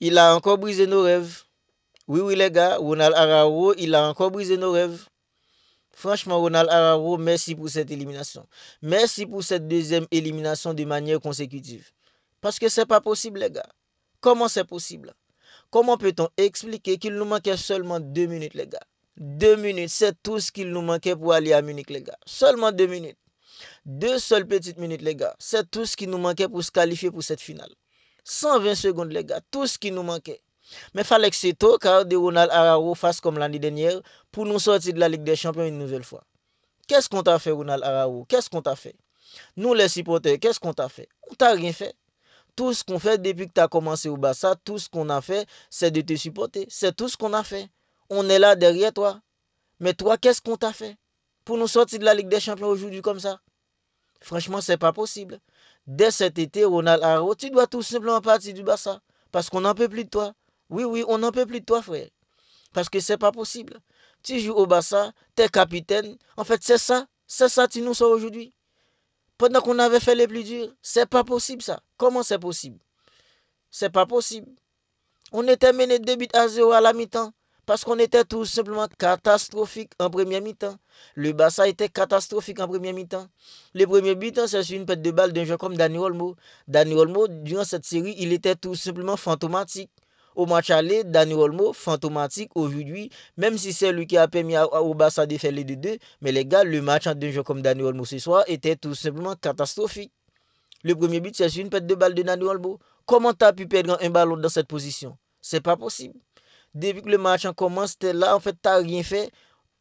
Il a encore brisé nos rêves. Oui, oui, les gars, Ronald Araujo, il a encore brisé nos rêves. Franchement, Ronald Araujo, merci pour cette élimination. Merci pour cette deuxième élimination de manière consécutive. Parce que c'est pas possible, les gars. Comment c'est possible? Comment peut-on expliquer qu'il nous manquait seulement 2 minutes, les gars? 2 minutes, c'est tout ce qu'il nous manquait pour aller à Munich, les gars. Seulement 2 minutes. Deux seules petites minutes, les gars. C'est tout ce qui nous manquait pour se qualifier pour cette finale. 120 secondes, les gars. Tout ce qui nous manquait. Mais fallait que c'est tôt car de Ronald Araujo fasse comme l'année dernière pour nous sortir de la Ligue des Champions une nouvelle fois. Qu'est-ce qu'on t'a fait, Ronald Araujo? Qu'est-ce qu'on t'a fait? Nous, les supporters, qu'est-ce qu'on t'a fait? On t'a rien fait. Tout ce qu'on fait depuis que tu as commencé au Barça, tout ce qu'on a fait, c'est de te supporter. C'est tout ce qu'on a fait. On est là derrière toi. Mais toi, qu'est-ce qu'on t'a fait pour nous sortir de la Ligue des Champions aujourd'hui comme ça? Franchement, c'est pas possible. Dès cet été, Ronald Araujo, tu dois tout simplement partir du Barça. Parce qu'on n'en peut plus de toi. Oui, oui, on n'en peut plus de toi, frère. Parce que c'est pas possible. Tu joues au Barça, t'es capitaine. En fait, c'est ça. C'est ça, tu nous sors aujourd'hui. Pendant qu'on avait fait les plus durs. C'est pas possible, ça. Comment c'est possible? C'est pas possible. On était mené 2 buts à 0 à la mi-temps. Parce qu'on était tout simplement catastrophique en première mi-temps. Le Barça était catastrophique en première mi-temps. Le premier but, c'est sur une pète de balle d'un joueur comme Dani Olmo. Dani Olmo, durant cette série, il était tout simplement fantomatique. Au match aller, Dani Olmo, fantomatique aujourd'hui, même si c'est lui qui a permis au Barça de faire les 2-2, mais les gars, le match d'un joueur comme Dani Olmo ce soir était tout simplement catastrophique. Le premier but, c'est sur une pète de balle de Dani Olmo. Comment tu as pu perdre un ballon dans cette position? C'est pas possible. Depuis que le match commence, t'es là, en fait, t'as rien fait.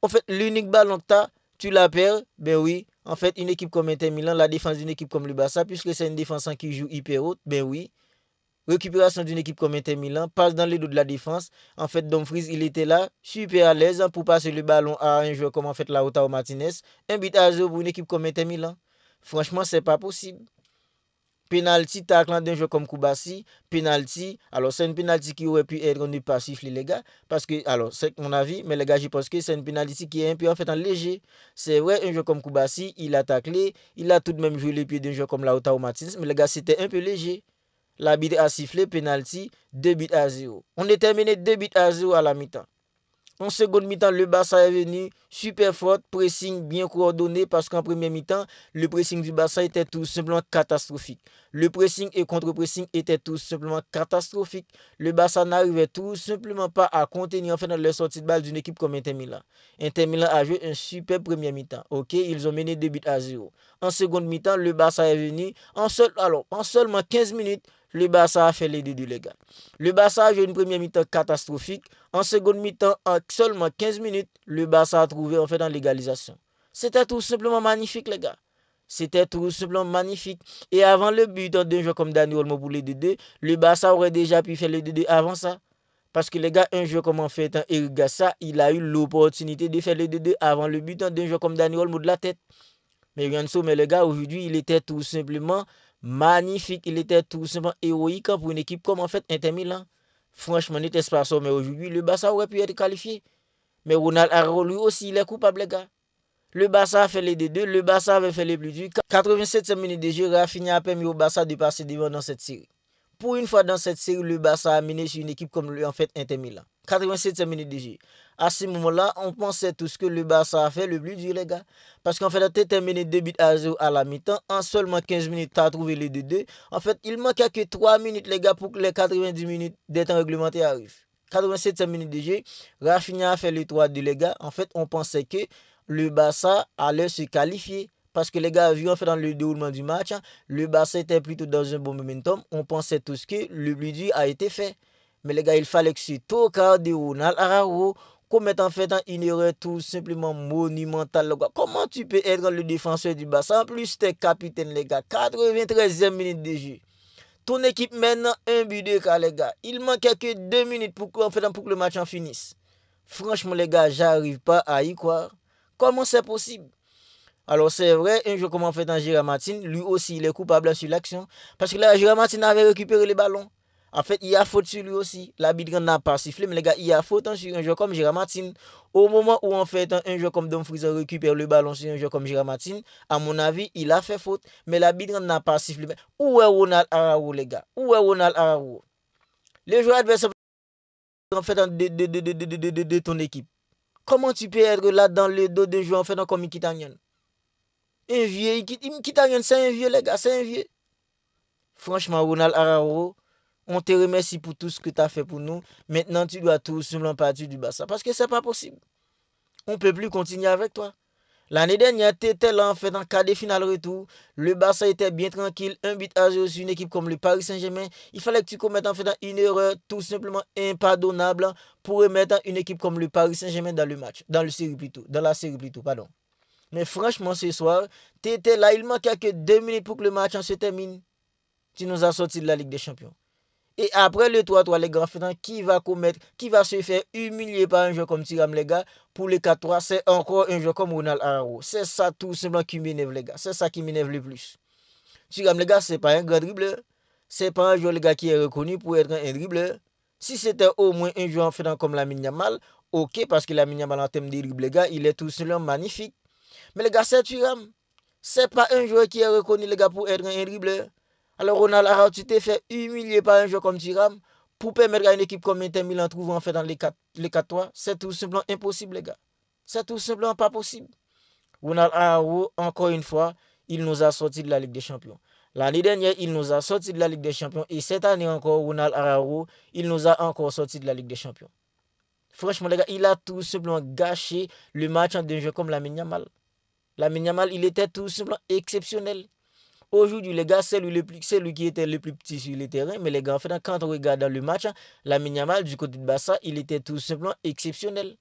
En fait, l'unique ballon que t'as, tu la perds. Ben oui, en fait, une équipe comme Inter Milan, la défense d'une équipe comme le Barça, puisque c'est une défense qui joue hyper haute, ben oui. Récupération d'une équipe comme Inter Milan, passe dans les dos de la défense. En fait, Dumfries, il était là, super à l'aise pour passer le ballon à un joueur comme en fait Lautaro Martinez. Un but à 0 pour une équipe comme Inter Milan. Franchement, c'est pas possible. Penalty, taclant d'un joueur comme Koubassi, penalty. Alors, c'est une penalty qui aurait pu être ne pas siffler, les gars. Parce que, alors, c'est mon avis, mais les gars, je pense que c'est une penalty qui est un peu en fait en léger. C'est vrai, un joueur comme Koubassi, il a taclé, il a tout de même joué les pieds d'un joueur comme Lautaro Martinez, mais les gars, c'était un peu léger. L'arbitre a sifflé, penalty, 2 buts à 0. On est terminé 2 buts à 0 à la mi-temps. En seconde mi-temps, le Barça est venu super fort, pressing bien coordonné parce qu'en première mi-temps, le pressing du Barça était tout simplement catastrophique. Le pressing et contre-pressing étaient tout simplement catastrophiques. Le Barça n'arrivait tout simplement pas à contenir en fait les sorties de balle d'une équipe comme Inter Milan. Inter Milan a joué un super premier mi-temps. Ok, ils ont mené 2 buts à 0. En seconde mi-temps, le Barça est venu en seulement 15 minutes. Le Barça a fait les 2-2, les gars. Le Barça a joué une première mi-temps catastrophique. En seconde mi-temps, en seulement 15 minutes, le Barça a trouvé en fait dans l'égalisation. C'était tout simplement magnifique, les gars. C'était tout simplement magnifique. Et avant le but d'un joueur comme Dani Olmo pour les 2-2, le Barça aurait déjà pu faire les 2-2 avant ça. Parce que les gars, un joueur comme en fait Eric Gassa, il a eu l'opportunité de faire les 2-2 avant le but d'un joueur comme Dani Olmo de la tête. Mais Rianso, mais le gars, aujourd'hui, il était tout simplement magnifique. Il était tout simplement héroïque pour une équipe comme en fait Inter Milan. Franchement, n'était-ce pas ça, mais aujourd'hui, le Barça aurait pu être qualifié. Mais Ronald Araujo, lui aussi, il est coupable, les gars. Le Barça a fait les deux, le Barça avait fait les plus durs. 87e minute de jeu, Rafinha a permis au Barça de passer devant dans cette série. Pour une fois dans cette série, le Barça a mené sur une équipe comme en fait Inter Milan. 87e minute de jeu. À ce moment-là, on pensait tout ce que le Barça a fait le plus dur, les gars. Parce qu'en fait, tu as terminé 2 buts à 0 à la mi-temps. En seulement 15 minutes, tu as trouvé les 2-2. En fait, il manquait que 3 minutes, les gars, pour que les 90 minutes des temps réglementaires arrivent. 87e minute de jeu, Rafinha a fait les 3-2, les gars. En fait, on pensait que le Barça allait se qualifier. Parce que les gars, vu en fait dans le déroulement du match, le Barça était plutôt dans un bon momentum. On pensait tous que le plus dur a été fait. Mais les gars, il fallait que ce tocard de Ronald Araujo commette en fait une erreur tout simplement monumentale. Comment tu peux être le défenseur du Barça? En plus, t'es capitaine, les gars. 93e minute de jeu. Ton équipe mène un but de cas, les gars. Il manquait que 2 minutes pour que le match en finisse. Franchement, les gars, j'arrive pas à y croire. Comment c'est possible? Alors c'est vrai, un joueur comme en fait Gérard Martin, lui aussi il est coupable sur l'action. Parce que là, Gérard Martin avait récupéré les ballons. En fait, il y a faute sur lui aussi. L'arbitre n'a pas sifflé, mais les gars, il y a faute sur un joueur comme Gérard Martin. Au moment où en fait un joueur comme Dumfries récupère le ballon sur un joueur comme Gérard Martin, à mon avis, il a fait faute, mais l'arbitre n'a pas sifflé. Où est Ronald Araujo, les gars? Où est Ronald Araujo? Les joueurs adversaires en fait de ton équipe. Comment tu peux être là dans le dos d'un joueur en fait comme Mkhitaryan? Un vieux, Mkhitaryan c'est un vieux les gars, c'est un vieux. Franchement, Ronald Araujo, on te remercie pour tout ce que tu as fait pour nous. Maintenant, tu dois tout simplement partir du Barça. Parce que c'est pas possible. On ne peut plus continuer avec toi. L'année dernière, tu étais là en fait en quart de finale retour. Le Barça était bien tranquille. 1-0 sur une équipe comme le Paris Saint-Germain. Il fallait que tu commettes en fait une erreur tout simplement impardonnable pour remettre une équipe comme le Paris Saint-Germain dans le match. Dans la série plutôt, pardon. Mais franchement, ce soir, tu étais là. Il manquait que 2 minutes pour que le match se termine. Tu nous as sorti de la Ligue des Champions. Et après le 3-3, les grands finants, qui va se faire humilier par un joueur comme Thuram, les gars, pour le 4-3, c'est encore un joueur comme Ronald Araujo. C'est ça tout simplement qui m'énerve, les gars. C'est ça qui m'énerve le plus. Thuram, les gars, c'est pas un grand dribbleur. C'est pas un joueur, les gars, qui est reconnu pour être un dribbleur. Si c'était au moins un joueur en fait comme Lamine Yamal, ok, parce que Lamine Yamal en termes de dribble, les gars, il est tout simplement magnifique. Mais les gars, c'est Thuram. C'est pas un joueur qui est reconnu, les gars, pour être un dribbleur. Alors Ronald Araujo, tu t'es fait humilier par un joueur comme Thuram pour permettre à une équipe comme Inter Milan de trouver en fait dans les 4-3. C'est tout simplement impossible, les gars. C'est tout simplement pas possible. Ronald Araujo, encore une fois, il nous a sorti de la Ligue des Champions. L'année dernière, il nous a sorti de la Ligue des Champions. Et cette année encore, Ronald Araujo, il nous a encore sorti de la Ligue des Champions. Franchement, les gars, il a tout simplement gâché le match d'un jeu comme Lamine Yamal. Lamine Yamal, il était tout simplement exceptionnel. Aujourd'hui, les gars, c'est lui qui était le plus petit sur le terrain. Mais les gars, en fait, quand on regarde le match, Lamine Yamal, du côté de Barça, il était tout simplement exceptionnel.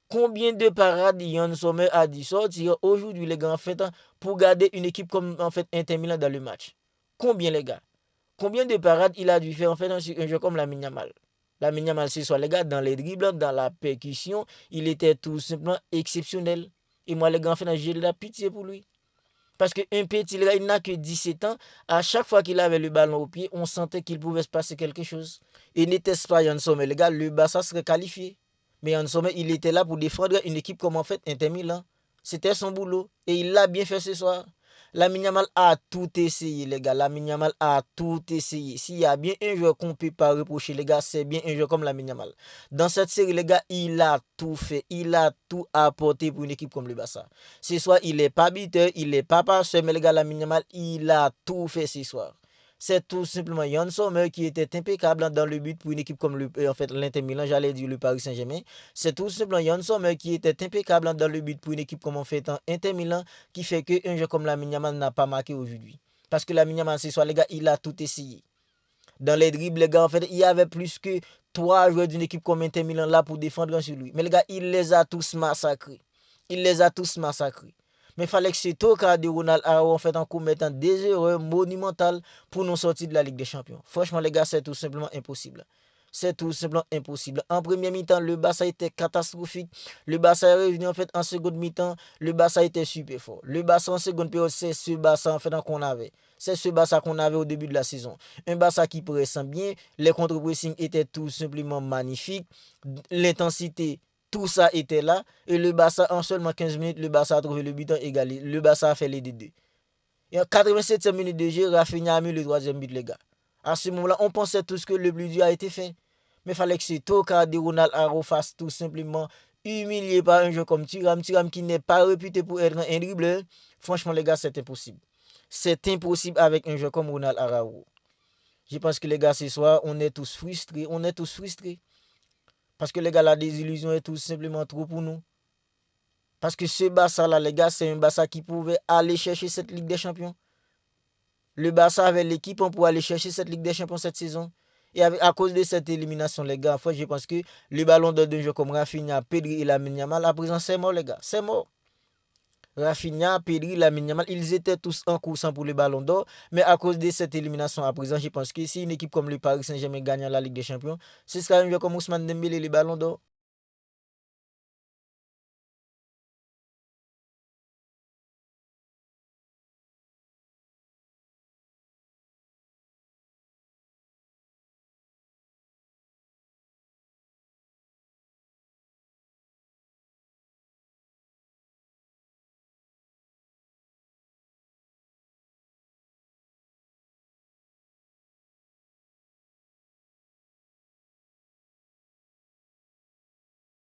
Combien de parades Yann Sommer a dû sortir aujourd'hui, les gars, en fait, pour garder une équipe comme en fait Inter Milan dans le match? Combien, les gars? Combien de parades il a dû faire en fait sur un jeu comme Lamine Yamal? Lamine Yamal, ce soit les gars, dans les dribbles, dans la percussion, il était tout simplement exceptionnel. Et moi, les gars, en fait, j'ai de la pitié pour lui. Parce qu'un petit, il n'a que 17 ans. À chaque fois qu'il avait le ballon au pied, on sentait qu'il pouvait se passer quelque chose. Et n'était-ce pas Yann Sommer, les gars, le Barça serait qualifié. Mais Yann Sommer, il était là pour défendre une équipe comme en fait Inter Milan. C'était son boulot. Et il l'a bien fait ce soir. Lamine Yamal a tout essayé, les gars. Lamine Yamal a tout essayé. S'il y a bien un joueur qu'on ne peut pas reprocher, les gars, c'est bien un joueur comme Lamine Yamal. Dans cette série, les gars, il a tout fait. Il a tout apporté pour une équipe comme le Barça. Ce soir, il n'est pas buteur, il n'est pas passeur, mais les gars, Lamine Yamal, il a tout fait ce soir. C'est tout simplement Yann Sommer qui était impeccable dans le but pour une équipe comme l'Inter Milan, j'allais dire le Paris Saint-Germain. C'est tout simplement Yann Sommer qui était impeccable dans le but pour une équipe comme en fait Inter Milan, qui fait qu'un jeu comme Lamine Yamal n'a pas marqué aujourd'hui. Parce que Lamine Yamal, ce soir, les gars, il a tout essayé. Dans les dribbles, les gars, en fait, il y avait plus que 3 joueurs d'une équipe comme Inter Milan là pour défendre sur lui. Mais les gars, il les a tous massacrés. Il les a tous massacrés. Mais il fallait que c'est au cas de Ronald Araujo en fait en commettant des erreurs monumentales pour nous sortir de la Ligue des Champions. Franchement, les gars, c'est tout simplement impossible. C'est tout simplement impossible. En première mi-temps, le Barça était catastrophique. Le Barça est revenu en fait en seconde mi-temps. Le Barça était super fort. Le Barça en seconde période, c'est ce Barça en fait qu'on avait. C'est ce Barça qu'on avait au début de la saison. Un Barça qui pressent bien. Les contre-pressing étaient tout simplement magnifiques. L'intensité, tout ça était là. Et le Barça, en seulement 15 minutes, le Barça a trouvé le but en égalité. Le Barça a fait les deux. Et en 87e minute de jeu, Rafinha a mis le troisième but, les gars. À ce moment-là, on pensait tous que le plus dur a été fait. Mais il fallait que c'est au cas de Ronald Araujo fasse tout simplement humilié par un jeu comme Thuram. Thuram qui n'est pas réputé pour être un dribbleur. Franchement, les gars, c'est impossible. C'est impossible avec un jeu comme Ronald Araujo. Je pense que les gars, ce soir, on est tous frustrés. On est tous frustrés. Parce que les gars, la désillusion est tout simplement trop pour nous. Parce que ce Barça-là, les gars, c'est un Barça qui pouvait aller chercher cette Ligue des Champions. Le Barça avait l'équipe pour aller chercher cette Ligue des Champions cette saison. Et à cause de cette élimination, les gars, je pense que le ballon d'or d'un jeu comme Rafinha, Pedri et Lamine Yamal, à présent, c'est mort, les gars. C'est mort. Rafinha, Pedri, Lamine Yamal, ils étaient tous en course pour le ballon d'or. Mais à cause de cette élimination à présent, je pense que si une équipe comme le Paris Saint-Germain gagne la Ligue des Champions, ce sera un jeu comme Ousmane Dembélé, le ballon d'or.